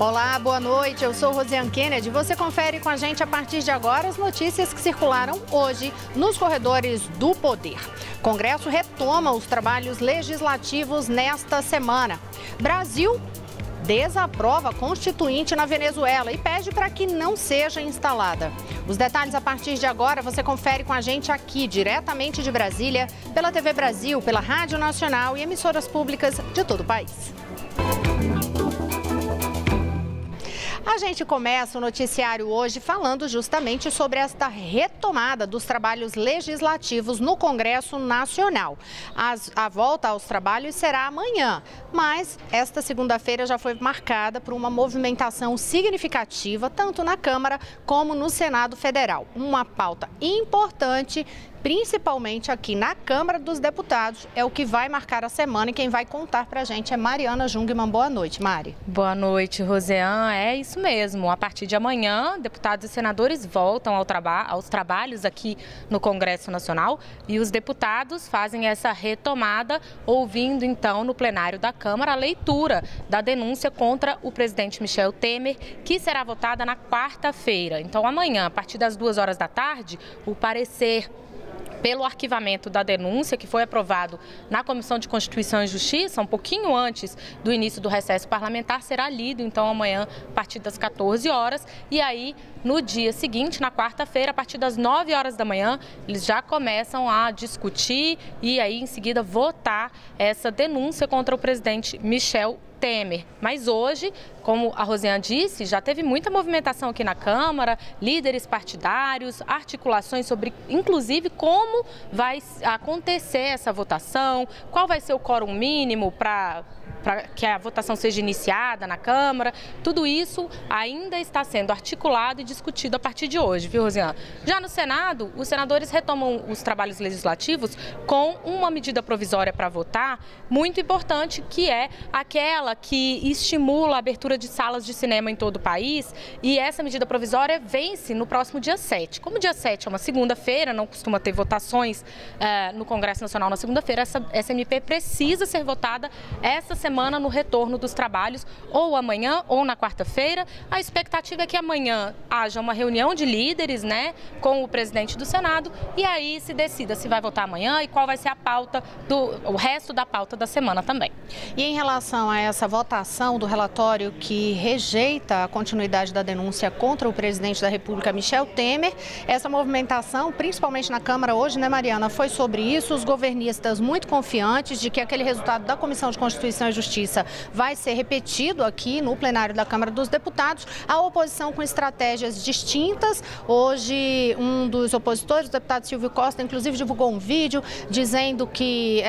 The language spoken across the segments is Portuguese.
Olá, boa noite. Eu sou Rosiane Kennedy. Você confere com a gente a partir de agora as notícias que circularam hoje nos corredores do poder. Congresso retoma os trabalhos legislativos nesta semana. Brasil desaprova a Constituinte na Venezuela e pede para que não seja instalada. Os detalhes a partir de agora você confere com a gente aqui, diretamente de Brasília, pela TV Brasil, pela Rádio Nacional e emissoras públicas de todo o país. A gente começa o noticiário hoje falando justamente sobre esta retomada dos trabalhos legislativos no Congresso Nacional. A volta aos trabalhos será amanhã, mas esta segunda-feira já foi marcada por uma movimentação significativa, tanto na Câmara como no Senado Federal. Uma pauta importante, principalmente aqui na Câmara dos Deputados, é o que vai marcar a semana e quem vai contar pra gente é Mariana Jungmann. Boa noite, Mari. Boa noite, Rosiane. É isso mesmo. A partir de amanhã, deputados e senadores voltam aos trabalhos aqui no Congresso Nacional e os deputados fazem essa retomada, ouvindo então no plenário da Câmara a leitura da denúncia contra o presidente Michel Temer, que será votada na quarta-feira. Então amanhã, a partir das 2 horas da tarde, o parecer pelo arquivamento da denúncia, que foi aprovado na Comissão de Constituição e Justiça, um pouquinho antes do início do recesso parlamentar, será lido, então, amanhã, a partir das 14 horas. E aí, no dia seguinte, na quarta-feira, a partir das 9 horas da manhã, eles já começam a discutir e aí, em seguida, votar essa denúncia contra o presidente Michel Temer. Mas hoje, como a Rosiane disse, já teve muita movimentação aqui na Câmara, líderes partidários, articulações sobre, inclusive, como vai acontecer essa votação, qual vai ser o quórum mínimo para que a votação seja iniciada na Câmara. Tudo isso ainda está sendo articulado e discutido a partir de hoje, viu, Rosiane? Já no Senado, os senadores retomam os trabalhos legislativos com uma medida provisória para votar, muito importante, que é aquela que estimula a abertura de salas de cinema em todo o país, e essa medida provisória vence no próximo dia 7. Como o dia 7 é uma segunda-feira, não costuma ter votações no Congresso Nacional na segunda-feira, essa MP precisa ser votada essa semana no retorno dos trabalhos, ou amanhã ou na quarta-feira. A expectativa é que amanhã haja uma reunião de líderes, né, com o presidente do Senado, e aí se decida se vai votar amanhã e qual vai ser a pauta, o resto da pauta da semana também. E em relação a essa votação do relatório que rejeita a continuidade da denúncia contra o presidente da República, Michel Temer, essa movimentação, principalmente na Câmara hoje, né, Mariana, foi sobre isso. Os governistas muito confiantes de que aquele resultado da Comissão de Constituição e Justiça vai ser repetido aqui no plenário da Câmara dos Deputados. A oposição com estratégias distintas. Hoje, um dos opositores, o deputado Silvio Costa, inclusive divulgou um vídeo dizendo que,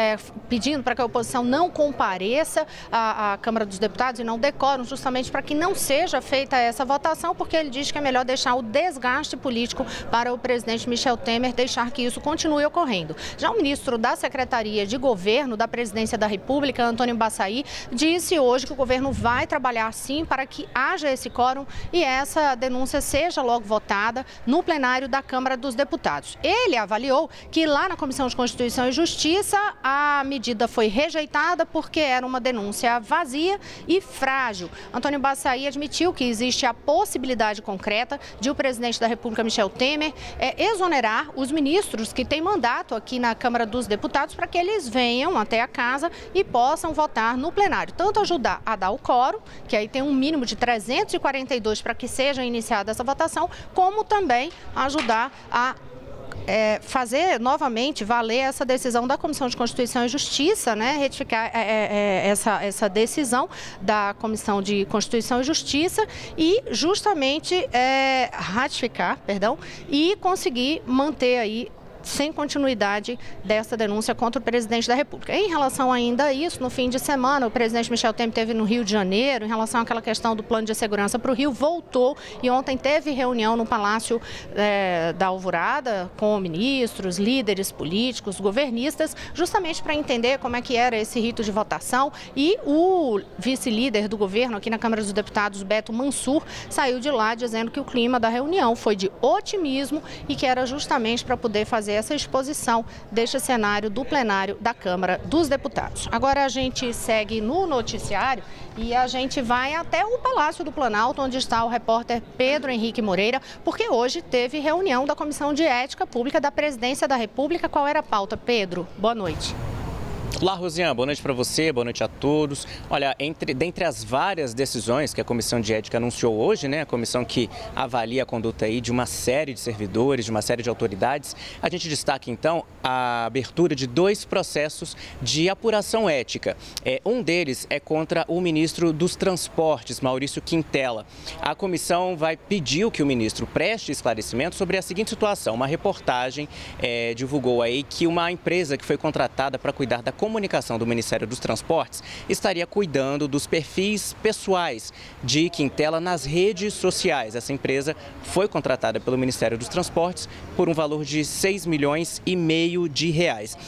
pedindo para que a oposição não compareça à Câmara dos Deputados e não decoram, justamente para que não seja feita essa votação, porque ele diz que é melhor deixar o desgaste político para o presidente Michel Temer, deixar que isso continue ocorrendo. Já o ministro da Secretaria de Governo da Presidência da República, Antônio Bassai, disse hoje que o governo vai trabalhar sim para que haja esse quórum e essa denúncia seja logo votada no plenário da Câmara dos Deputados. Ele avaliou que lá na Comissão de Constituição e Justiça a medida foi rejeitada porque era uma denúncia vazia e frágil. Antônio Bassai admitiu que existe a possibilidade concreta de o presidente da República, Michel Temer, exonerar os ministros que têm mandato aqui na Câmara dos Deputados para que eles venham até a casa e possam votar no plenário. Tanto ajudar a dar o quórum, que aí tem um mínimo de 342 para que seja iniciada essa votação, como também ajudar a fazer novamente valer essa decisão da Comissão de Constituição e Justiça, né, retificar essa decisão da Comissão de Constituição e Justiça e justamente ratificar, e conseguir manter aí sem continuidade dessa denúncia contra o presidente da República. Em relação ainda a isso, no fim de semana, o presidente Michel Temer esteve no Rio de Janeiro, em relação àquela questão do plano de segurança para o Rio, voltou e ontem teve reunião no Palácio da Alvorada com ministros, líderes políticos, governistas, justamente para entender como é que era esse rito de votação, e o vice-líder do governo aqui na Câmara dos Deputados, Beto Mansur, saiu de lá dizendo que o clima da reunião foi de otimismo e que era justamente para poder fazer fazer essa exposição deste cenário do plenário da Câmara dos Deputados. Agora a gente segue no noticiário e a gente vai até o Palácio do Planalto, onde está o repórter Pedro Henrique Moreira, porque hoje teve reunião da Comissão de Ética Pública da Presidência da República. Qual era a pauta, Pedro? Boa noite. Olá, Rosiane, boa noite para você, boa noite a todos. Olha, dentre as várias decisões que a Comissão de Ética anunciou hoje, a comissão que avalia a conduta aí de uma série de servidores, de uma série de autoridades, a gente destaca então a abertura de 2 processos de apuração ética. Um deles é contra o ministro dos Transportes, Maurício Quintela. A comissão vai pedir que o ministro preste esclarecimento sobre a seguinte situação. Uma reportagem divulgou aí que uma empresa que foi contratada para cuidar da comunicação do Ministério dos Transportes estaria cuidando dos perfis pessoais de Quintela nas redes sociais. Essa empresa foi contratada pelo Ministério dos Transportes por um valor de R$6,5 milhões de reais.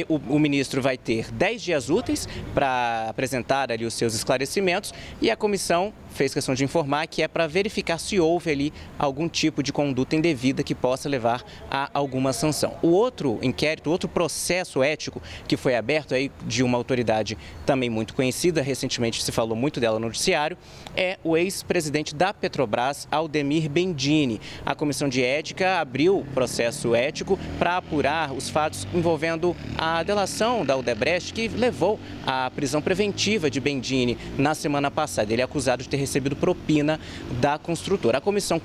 O ministro vai ter 10 dias úteis para apresentar ali os seus esclarecimentos e a comissão fez questão de informar que é para verificar se houve ali algum tipo de conduta indevida que possa levar a alguma sanção. O outro inquérito, outro processo ético que foi aberto aí de uma autoridade também muito conhecida, recentemente se falou muito dela no noticiário, é o ex-presidente da Petrobras, Aldemir Bendini. A Comissão de Ética abriu o processo ético para apurar os fatos envolvendo a delação da Odebrecht, que levou à prisão preventiva de Bendini na semana passada. Ele é acusado de ter recebido propina da construtora. A comissão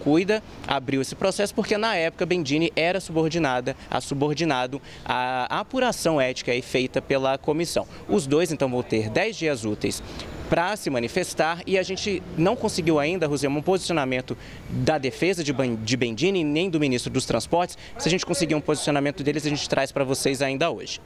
abriu esse processo porque na época Bendini era subordinado à apuração ética aí feita pela comissão. Os dois então vão ter 10 dias úteis para se manifestar e a gente não conseguiu ainda, Rosiane, um posicionamento da defesa de Bendini nem do ministro dos Transportes. Se a gente conseguir um posicionamento deles, a gente traz para vocês ainda hoje.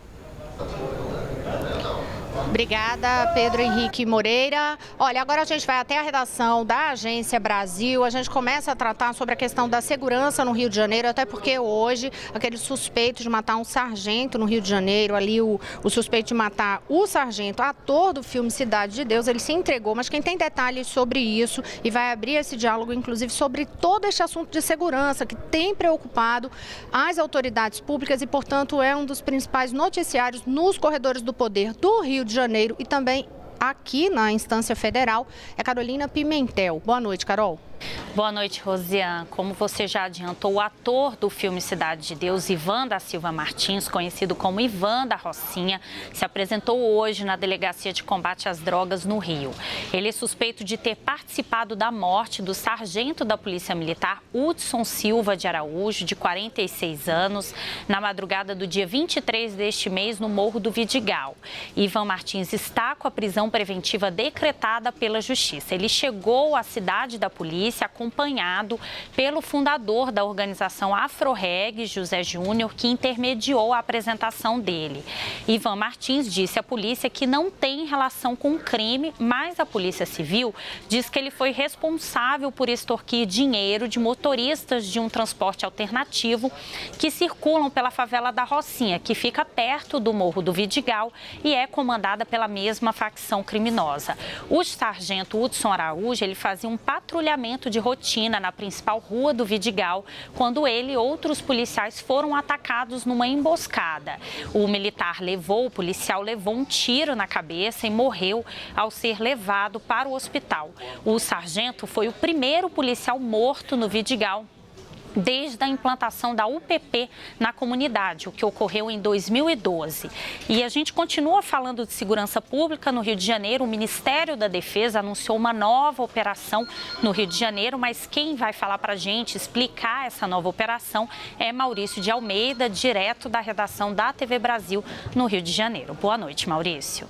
Obrigada, Pedro Henrique Moreira. Olha, agora a gente vai até a redação da Agência Brasil. A gente começa a tratar sobre a questão da segurança no Rio de Janeiro, até porque hoje aquele suspeito de matar um sargento no Rio de Janeiro, ali o suspeito de matar o sargento, ator do filme Cidade de Deus, ele se entregou. Mas quem tem detalhes sobre isso e vai abrir esse diálogo, inclusive, sobre todo este assunto de segurança que tem preocupado as autoridades públicas e, portanto, é um dos principais noticiários nos corredores do poder do Rio de Janeiro e também aqui na instância federal, é Carolina Pimentel. Boa noite, Carol. Boa noite, Rosiane. Como você já adiantou, o ator do filme Cidade de Deus, Ivan da Silva Martins, conhecido como Ivan da Rocinha, se apresentou hoje na Delegacia de Combate às Drogas no Rio. Ele é suspeito de ter participado da morte do sargento da Polícia Militar, Hudson Silva de Araújo, de 46 anos, na madrugada do dia 23 deste mês, no Morro do Vidigal. Ivan Martins está com a prisão preventiva decretada pela Justiça. Ele chegou à cidade da polícia acompanhado pelo fundador da organização AfroReg, José Júnior, que intermediou a apresentação dele. Ivan Martins disse à polícia que não tem relação com o crime, mas a Polícia Civil diz que ele foi responsável por extorquir dinheiro de motoristas de um transporte alternativo que circulam pela favela da Rocinha, que fica perto do Morro do Vidigal e é comandada pela mesma facção criminosa. O sargento Hudson Araújo, ele fazia um patrulhamento de rotina na principal rua do Vidigal, quando ele e outros policiais foram atacados numa emboscada. O policial levou um tiro na cabeça e morreu ao ser levado para o hospital. O sargento foi o primeiro policial morto no Vidigal desde a implantação da UPP na comunidade, o que ocorreu em 2012. E a gente continua falando de segurança pública no Rio de Janeiro. O Ministério da Defesa anunciou uma nova operação no Rio de Janeiro, mas quem vai falar para a gente, explicar essa nova operação, é Maurício de Almeida, direto da redação da TV Brasil no Rio de Janeiro. Boa noite, Maurício.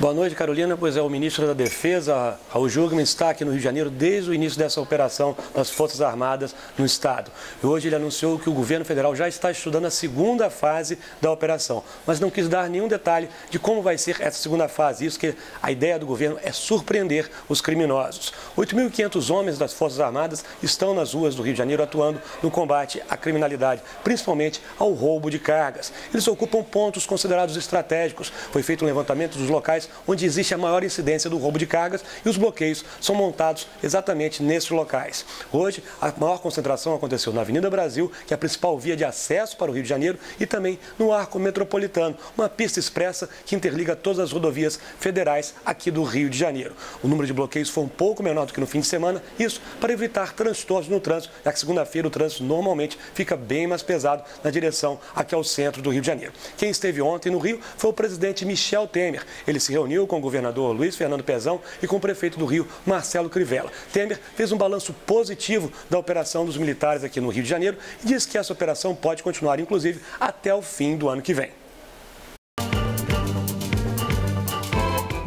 Boa noite, Carolina. Pois é, o ministro da Defesa, Raul Jungmann, está aqui no Rio de Janeiro desde o início dessa operação das Forças Armadas no estado. E hoje ele anunciou que o governo federal já está estudando a segunda fase da operação, mas não quis dar nenhum detalhe de como vai ser essa segunda fase. Isso que a ideia do governo é surpreender os criminosos. 8.500 homens das Forças Armadas estão nas ruas do Rio de Janeiro atuando no combate à criminalidade, principalmente ao roubo de cargas. Eles ocupam pontos considerados estratégicos. Foi feito um levantamento dos locais locais onde existe a maior incidência do roubo de cargas e os bloqueios são montados exatamente nesses locais. Hoje, a maior concentração aconteceu na Avenida Brasil, que é a principal via de acesso para o Rio de Janeiro, e também no Arco Metropolitano, uma pista expressa que interliga todas as rodovias federais aqui do Rio de Janeiro. O número de bloqueios foi um pouco menor do que no fim de semana, isso para evitar transtornos no trânsito, já que segunda-feira o trânsito normalmente fica bem mais pesado na direção aqui ao centro do Rio de Janeiro. Quem esteve ontem no Rio foi o presidente Michel Temer. Ele se reuniu com o governador Luiz Fernando Pezão e com o prefeito do Rio, Marcelo Crivella. Temer fez um balanço positivo da operação dos militares aqui no Rio de Janeiro e disse que essa operação pode continuar, inclusive, até o fim do ano que vem.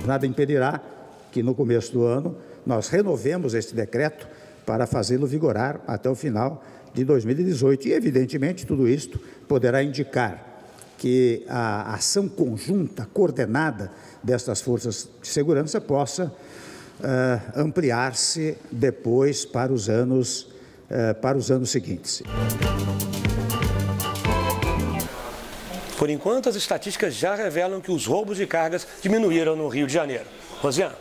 Nada impedirá que no começo do ano nós renovemos este decreto para fazê-lo vigorar até o final de 2018. E, evidentemente, tudo isto poderá indicar que a ação conjunta, coordenada destas forças de segurança possa ampliar-se depois para os anos seguintes. Por enquanto, as estatísticas já revelam que os roubos de cargas diminuíram no Rio de Janeiro. Rosiane.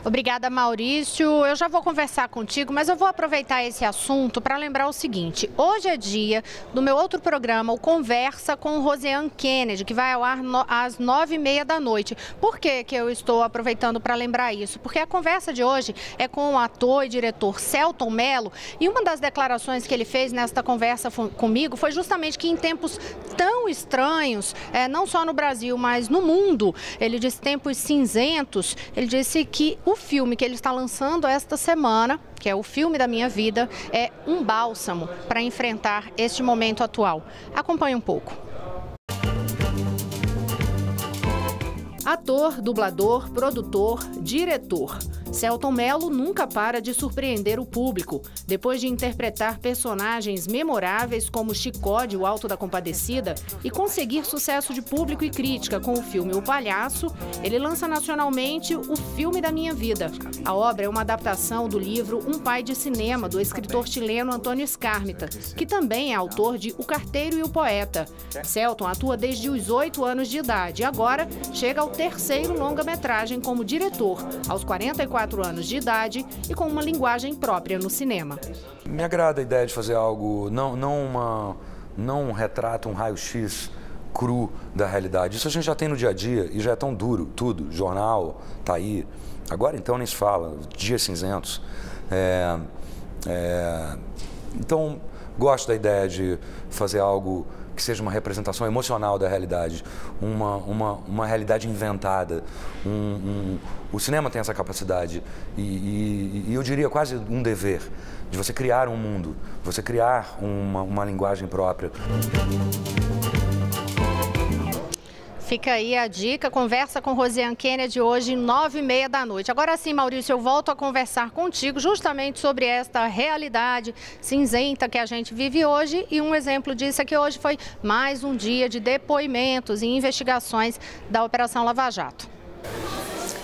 Obrigada, Maurício. Eu já vou conversar contigo, mas eu vou aproveitar esse assunto para lembrar o seguinte. Hoje é dia do meu outro programa, o Conversa com o Rosiane Kennedy, que vai ao ar às 9h30 da noite. Por que eu estou aproveitando para lembrar isso? Porque a conversa de hoje é com o ator e diretor Selton Mello, e uma das declarações que ele fez nesta conversa comigo foi justamente que em tempos tão estranhos, não só no Brasil, mas no mundo, ele disse tempos cinzentos, ele disse que o filme que ele está lançando esta semana, que é o filme da minha vida, é um bálsamo para enfrentar este momento atual. Acompanhe um pouco. Ator, dublador, produtor, diretor. Selton Mello nunca para de surpreender o público. Depois de interpretar personagens memoráveis como Chicó de O Alto da Compadecida e conseguir sucesso de público e crítica com o filme O Palhaço, ele lança nacionalmente o filme da minha vida. A obra é uma adaptação do livro Um Pai de Cinema, do escritor chileno Antônio Skármeta, que também é autor de O Carteiro e o Poeta. Selton atua desde os 8 anos de idade e agora chega ao terceiro longa-metragem como diretor, aos 44 anos de idade e com uma linguagem própria no cinema. Me agrada a ideia de fazer algo, não um retrato, um raio-x cru da realidade. Isso a gente já tem no dia a dia e já é tão duro, tudo. Jornal, tá aí. Agora então nem se fala, dias cinzentos. Então, gosto da ideia de fazer algo que seja uma representação emocional da realidade, uma realidade inventada. O cinema tem essa capacidade e eu diria quase um dever de você criar um mundo, você criar uma linguagem própria. Fica aí a dica, conversa com Rosiane Kennedy hoje, 9h30 da noite. Agora sim, Maurício, eu volto a conversar contigo justamente sobre esta realidade cinzenta que a gente vive hoje. E um exemplo disso é que hoje foi mais um dia de depoimentos e investigações da Operação Lava Jato.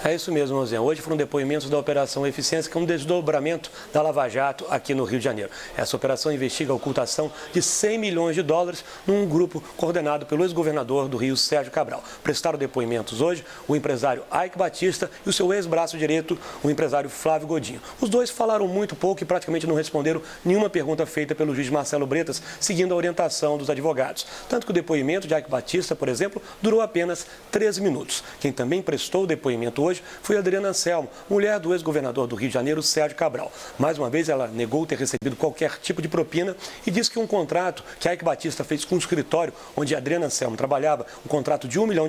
É isso mesmo, Rosiane. Hoje foram depoimentos da Operação Eficiência, que é um desdobramento da Lava Jato aqui no Rio de Janeiro. Essa operação investiga a ocultação de 100 milhões de dólares num grupo coordenado pelo ex-governador do Rio, Sérgio Cabral. Prestaram depoimentos hoje o empresário Eike Batista e o seu ex-braço direito, o empresário Flávio Godinho. Os dois falaram muito pouco e praticamente não responderam nenhuma pergunta feita pelo juiz Marcelo Bretas, seguindo a orientação dos advogados. Tanto que o depoimento de Eike Batista, por exemplo, durou apenas 13 minutos. Quem também prestou o depoimento hoje foi Adriana Anselmo, mulher do ex-governador do Rio de Janeiro, Sérgio Cabral. Mais uma vez, ela negou ter recebido qualquer tipo de propina e disse que um contrato que Eike Batista fez com o escritório onde Adriana Anselmo trabalhava, um contrato de R$1 milhão,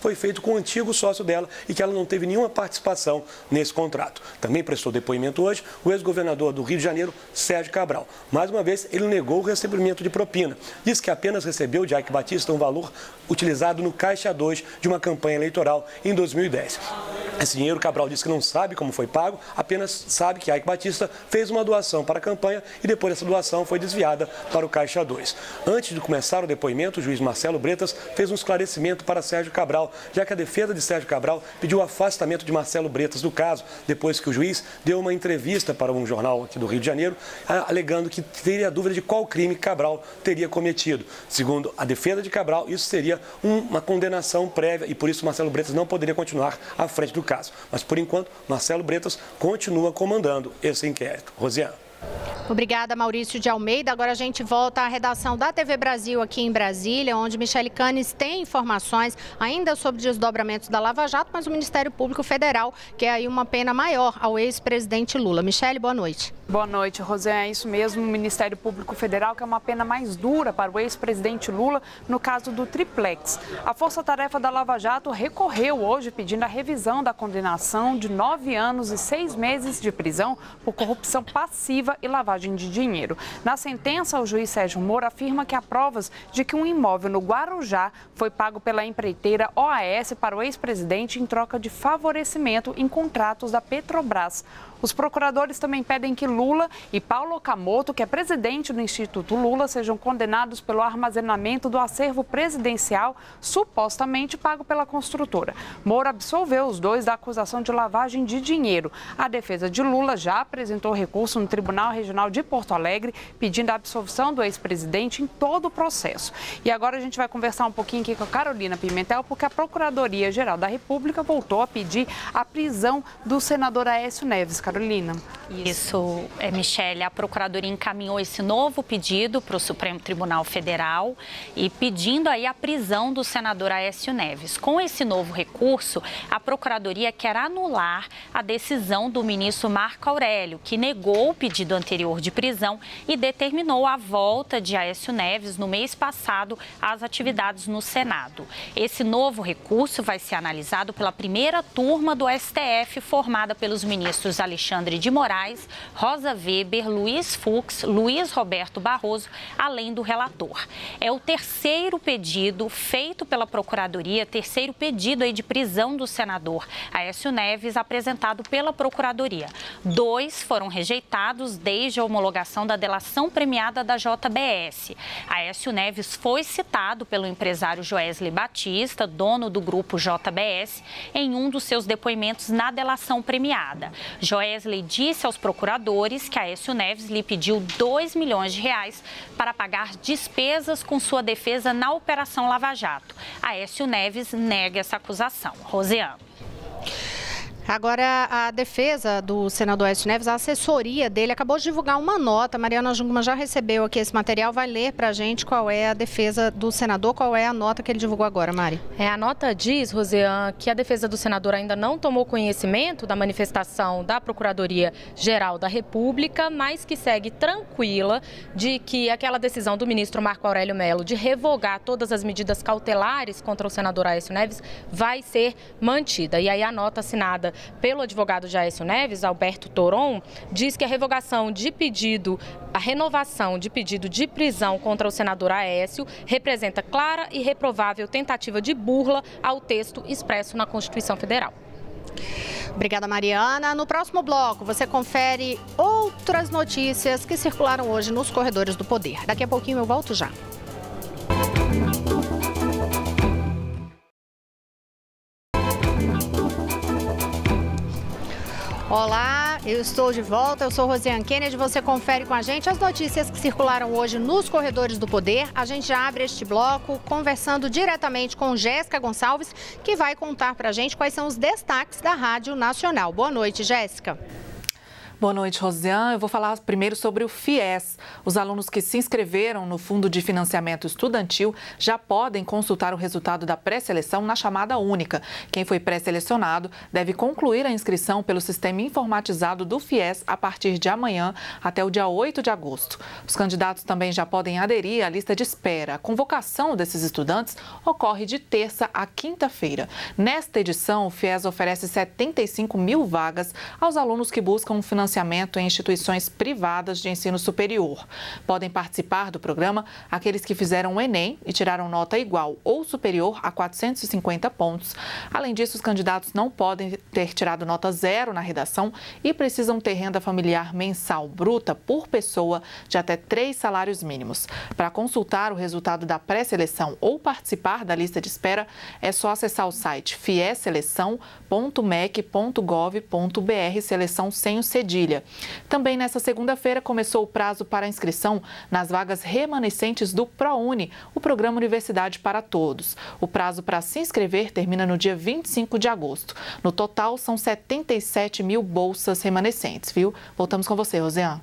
foi feito com o antigo sócio dela e que ela não teve nenhuma participação nesse contrato. Também prestou depoimento hoje o ex-governador do Rio de Janeiro, Sérgio Cabral. Mais uma vez, ele negou o recebimento de propina. Disse que apenas recebeu de Eike Batista um valor utilizado no Caixa 2 de uma campanha eleitoral em 2010. Esse dinheiro, Cabral disse que não sabe como foi pago, apenas sabe que Eike Batista fez uma doação para a campanha e depois essa doação foi desviada para o Caixa 2. Antes de começar o depoimento, o juiz Marcelo Bretas fez um esclarecimento para Sérgio Cabral, já que a defesa de Sérgio Cabral pediu o afastamento de Marcelo Bretas do caso, depois que o juiz deu uma entrevista para um jornal aqui do Rio de Janeiro, alegando que teria dúvida de qual crime Cabral teria cometido. Segundo a defesa de Cabral, isso seria uma condenação prévia e por isso Marcelo Bretas não poderia continuar à frente do caso. Mas, por enquanto, Marcelo Bretas continua comandando esse inquérito. Rosiane. Obrigada, Maurício de Almeida. Agora a gente volta à redação da TV Brasil aqui em Brasília, onde Michele Canes tem informações ainda sobre desdobramentos da Lava Jato, mas o Ministério Público Federal quer aí uma pena maior ao ex-presidente Lula. Michele, boa noite. Boa noite, Rosiane. É isso mesmo, o Ministério Público Federal quer uma pena mais dura para o ex-presidente Lula no caso do triplex. A Força-Tarefa da Lava Jato recorreu hoje pedindo a revisão da condenação de 9 anos e 6 meses de prisão por corrupção passiva e lavagem de dinheiro. Na sentença, o juiz Sérgio Moro afirma que há provas de que um imóvel no Guarujá foi pago pela empreiteira OAS para o ex-presidente em troca de favorecimento em contratos da Petrobras. Os procuradores também pedem que Lula e Paulo Okamoto, que é presidente do Instituto Lula, sejam condenados pelo armazenamento do acervo presidencial supostamente pago pela construtora. Moro absolveu os dois da acusação de lavagem de dinheiro. A defesa de Lula já apresentou recurso no Tribunal Regional de Porto Alegre, pedindo a absolvição do ex-presidente em todo o processo. E agora a gente vai conversar um pouquinho aqui com a Carolina Pimentel, porque a Procuradoria-Geral da República voltou a pedir a prisão do senador Aécio Neves. Carolina. Isso, Michele, a Procuradoria encaminhou esse novo pedido para o Supremo Tribunal Federal e pedindo aí a prisão do senador Aécio Neves. Com esse novo recurso, a Procuradoria quer anular a decisão do ministro Marco Aurélio, que negou o pedido anterior de prisão e determinou a volta de Aécio Neves no mês passado às atividades no Senado. Esse novo recurso vai ser analisado pela primeira turma do STF, formada pelos ministros Alexandre de Moraes, Rosa Weber, Luiz Fux, Luiz Roberto Barroso, além do relator. É o terceiro pedido feito pela Procuradoria, terceiro pedido aí de prisão do senador Aécio Neves, apresentado pela Procuradoria. 2 foram rejeitados desde a homologação da delação premiada da JBS. Aécio Neves foi citado pelo empresário Joesley Batista, dono do grupo JBS, em um dos seus depoimentos na delação premiada. Joesley disse aos procuradores que Aécio Neves lhe pediu 2 milhões de reais para pagar despesas com sua defesa na Operação Lava Jato. Aécio Neves nega essa acusação. Rosiane. Agora, a defesa do senador Aécio Neves, a assessoria dele, acabou de divulgar uma nota. Mariana Jungmann já recebeu aqui esse material, vai ler para a gente qual é a defesa do senador, qual é a nota que ele divulgou agora, Mari. A nota diz, Rosiane, que a defesa do senador ainda não tomou conhecimento da manifestação da Procuradoria-Geral da República, mas que segue tranquila de que aquela decisão do ministro Marco Aurélio Mello de revogar todas as medidas cautelares contra o senador Aécio Neves vai ser mantida. E aí a nota assinada pelo advogado de Aécio Neves, Alberto Toron, diz que a renovação de pedido de prisão contra o senador Aécio representa clara e reprovável tentativa de burla ao texto expresso na Constituição Federal. Obrigada, Mariana. No próximo bloco, você confere outras notícias que circularam hoje nos corredores do poder. Daqui a pouquinho eu volto já. Olá, eu estou de volta, eu sou Rosiane Kennedy, você confere com a gente as notícias que circularam hoje nos corredores do poder. A gente já abre este bloco conversando diretamente com Jéssica Gonçalves, que vai contar pra gente quais são os destaques da Rádio Nacional. Boa noite, Jéssica. Boa noite, Rosiane. Eu vou falar primeiro sobre o FIES. Os alunos que se inscreveram no Fundo de Financiamento Estudantil já podem consultar o resultado da pré-seleção na chamada única. Quem foi pré-selecionado deve concluir a inscrição pelo sistema informatizado do FIES a partir de amanhã até o dia 8 de agosto. Os candidatos também já podem aderir à lista de espera. A convocação desses estudantes ocorre de terça a quinta-feira. Nesta edição, o FIES oferece 75 mil vagas aos alunos que buscam um financiamento financiamento em instituições privadas de ensino superior. Podem participar do programa aqueles que fizeram o Enem e tiraram nota igual ou superior a 450 pontos. Além disso, os candidatos não podem ter tirado nota zero na redação e precisam ter renda familiar mensal bruta por pessoa de até 3 salários mínimos. Para consultar o resultado da pré-seleção ou participar da lista de espera, é só acessar o site fieseleção.mec.gov.br, seleção sem o cedilha. Também nesta segunda-feira começou o prazo para inscrição nas vagas remanescentes do ProUni, o Programa Universidade para Todos. O prazo para se inscrever termina no dia 25 de agosto. No total, são 77 mil bolsas remanescentes, viu? Voltamos com você, Rosiane.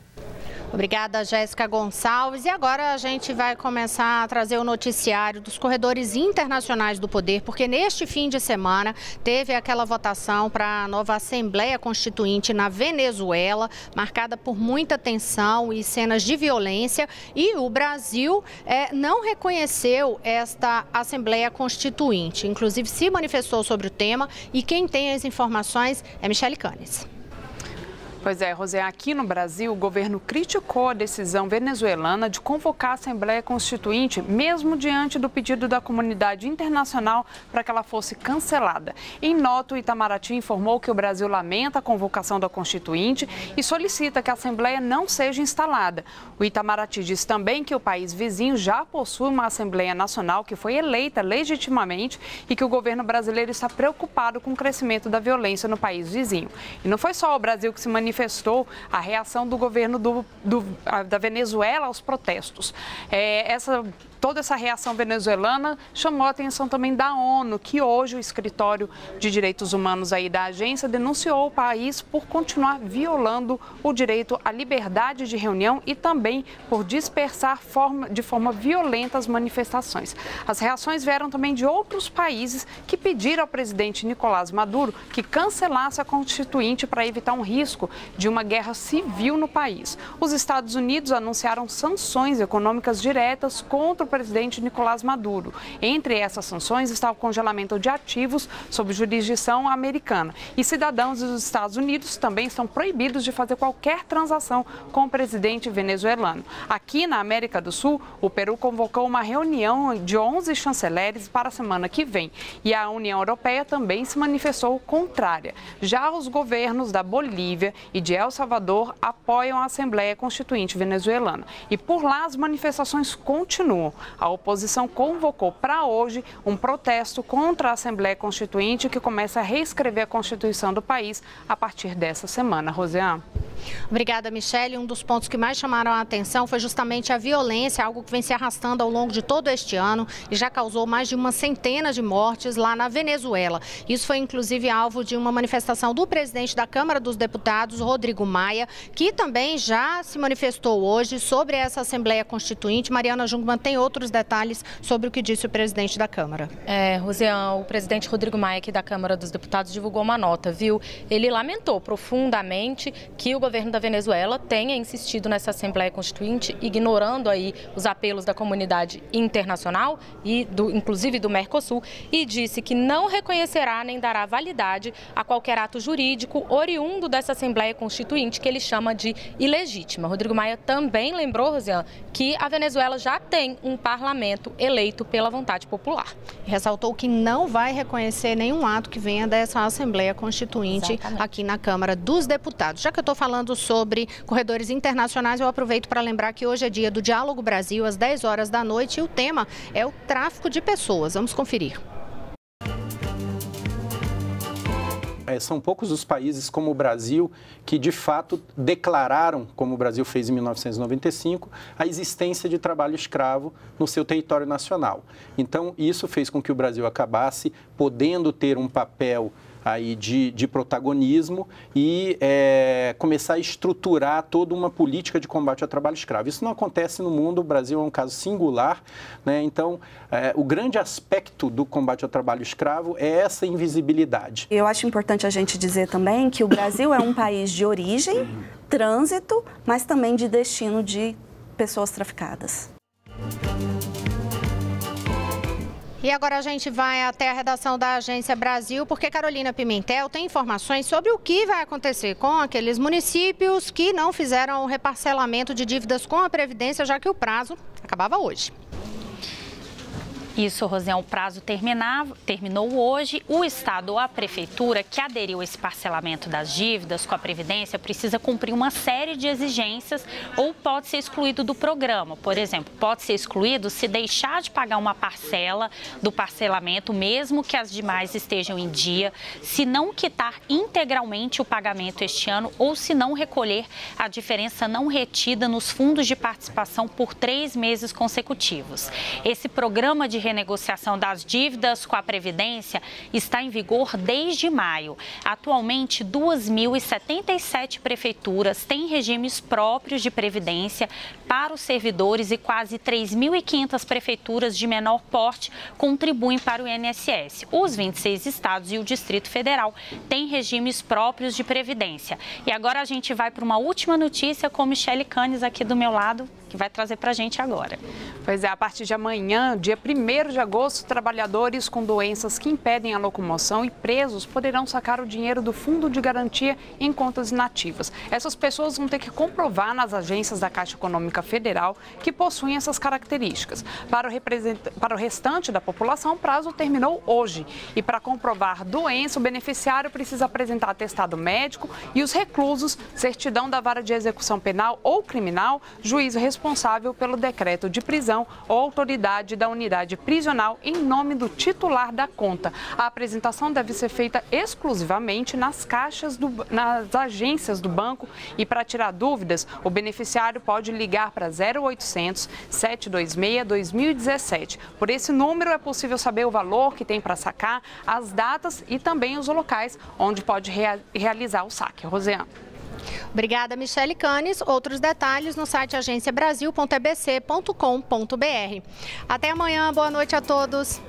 Obrigada, Jéssica Gonçalves. E agora a gente vai começar a trazer o noticiário dos corredores internacionais do poder, porque neste fim de semana teve aquela votação para a nova Assembleia Constituinte na Venezuela, marcada por muita tensão e cenas de violência. E o Brasil não reconheceu esta Assembleia Constituinte, inclusive se manifestou sobre o tema. E quem tem as informações é Michele Canes. Pois é, Rosé, aqui no Brasil, o governo criticou a decisão venezuelana de convocar a Assembleia Constituinte, mesmo diante do pedido da comunidade internacional para que ela fosse cancelada. Em nota, o Itamaraty informou que o Brasil lamenta a convocação da Constituinte e solicita que a Assembleia não seja instalada. O Itamaraty diz também que o país vizinho já possui uma Assembleia Nacional que foi eleita legitimamente e que o governo brasileiro está preocupado com o crescimento da violência no país vizinho. E não foi só o Brasil que se manifestou a reação do governo da Venezuela aos protestos. Toda essa reação venezuelana chamou a atenção também da ONU, que hoje o Escritório de Direitos Humanos aí da agência denunciou o país por continuar violando o direito à liberdade de reunião e também por dispersar de forma violenta as manifestações. As reações vieram também de outros países que pediram ao presidente Nicolás Maduro que cancelasse a Constituinte para evitar um risco de uma guerra civil no país. Os Estados Unidos anunciaram sanções econômicas diretas contra o presidente Nicolás Maduro. Entre essas sanções está o congelamento de ativos sob jurisdição americana. E cidadãos dos Estados Unidos também estão proibidos de fazer qualquer transação com o presidente venezuelano. Aqui na América do Sul, o Peru convocou uma reunião de 11 chanceleres para a semana que vem. E a União Europeia também se manifestou contrária. Já os governos da Bolívia e de El Salvador apoiam a Assembleia Constituinte venezuelana. E por lá as manifestações continuam. A oposição convocou para hoje um protesto contra a Assembleia Constituinte que começa a reescrever a Constituição do país a partir dessa semana. Rosiane. Obrigada, Michele. Um dos pontos que mais chamaram a atenção foi justamente a violência, algo que vem se arrastando ao longo de todo este ano e já causou mais de uma centena de mortes lá na Venezuela. Isso foi inclusive alvo de uma manifestação do presidente da Câmara dos Deputados, Rodrigo Maia, que também já se manifestou hoje sobre essa Assembleia Constituinte. Mariana Jungmann tem outros detalhes sobre o que disse o presidente da Câmara. Rosiane, o presidente Rodrigo Maia aqui da Câmara dos Deputados divulgou uma nota, viu? Ele lamentou profundamente que o governo da Venezuela tenha insistido nessa Assembleia Constituinte, ignorando aí os apelos da comunidade internacional e inclusive do Mercosul, e disse que não reconhecerá nem dará validade a qualquer ato jurídico oriundo dessa Assembleia Constituinte, que ele chama de ilegítima. Rodrigo Maia também lembrou, Rosiane, que a Venezuela já tem um parlamento eleito pela vontade popular. Ressaltou que não vai reconhecer nenhum ato que venha dessa Assembleia Constituinte aqui na Câmara dos Deputados. Já que eu estou falando sobre corredores internacionais, eu aproveito para lembrar que hoje é dia do Diálogo Brasil, às 10 horas da noite, e o tema é o tráfico de pessoas. Vamos conferir. São poucos os países como o Brasil que, de fato, declararam, como o Brasil fez em 1995, a existência de trabalho escravo no seu território nacional. Então, isso fez com que o Brasil acabasse podendo ter um papel aí de protagonismo e começar a estruturar toda uma política de combate ao trabalho escravo. Isso não acontece no mundo, o Brasil é um caso singular, né? Então, o grande aspecto do combate ao trabalho escravo é essa invisibilidade. Eu acho importante a gente dizer também que o Brasil é um país de origem, trânsito, mas também de destino de pessoas traficadas. E agora a gente vai até a redação da Agência Brasil, porque Carolina Pimentel tem informações sobre o que vai acontecer com aqueles municípios que não fizeram o reparcelamento de dívidas com a Previdência, já que o prazo acabava hoje. Isso, Rosiane, o prazo terminou hoje. O Estado ou a Prefeitura que aderiu a esse parcelamento das dívidas com a Previdência precisa cumprir uma série de exigências ou pode ser excluído do programa. Por exemplo, pode ser excluído se deixar de pagar uma parcela do parcelamento, mesmo que as demais estejam em dia, se não quitar integralmente o pagamento este ano ou se não recolher a diferença não retida nos fundos de participação por 3 meses consecutivos. Esse programa de renegociação das dívidas com a Previdência está em vigor desde maio. Atualmente, 2.077 prefeituras têm regimes próprios de previdência para os servidores e quase 3.500 prefeituras de menor porte contribuem para o INSS. Os 26 estados e o Distrito Federal têm regimes próprios de previdência. E agora a gente vai para uma última notícia com Michele Canes aqui do meu lado, que vai trazer para a gente agora. Pois é, a partir de amanhã, dia 1º de agosto, trabalhadores com doenças que impedem a locomoção e presos poderão sacar o dinheiro do Fundo de Garantia em contas inativas. Essas pessoas vão ter que comprovar nas agências da Caixa Econômica Federal que possuem essas características. Para o restante da população, o prazo terminou hoje. E para comprovar doença, o beneficiário precisa apresentar atestado médico e os reclusos, certidão da vara de execução penal ou criminal, juízo responsável pelo decreto de prisão ou autoridade da unidade prisional em nome do titular da conta. A apresentação deve ser feita exclusivamente nas agências do banco e para tirar dúvidas, o beneficiário pode ligar para 0800 726 2017. Por esse número é possível saber o valor que tem para sacar, as datas e também os locais onde pode realizar o saque. Rosiane. Obrigada, Michele Canes. Outros detalhes no site agenciabrasil.ebc.com.br. Até amanhã, boa noite a todos.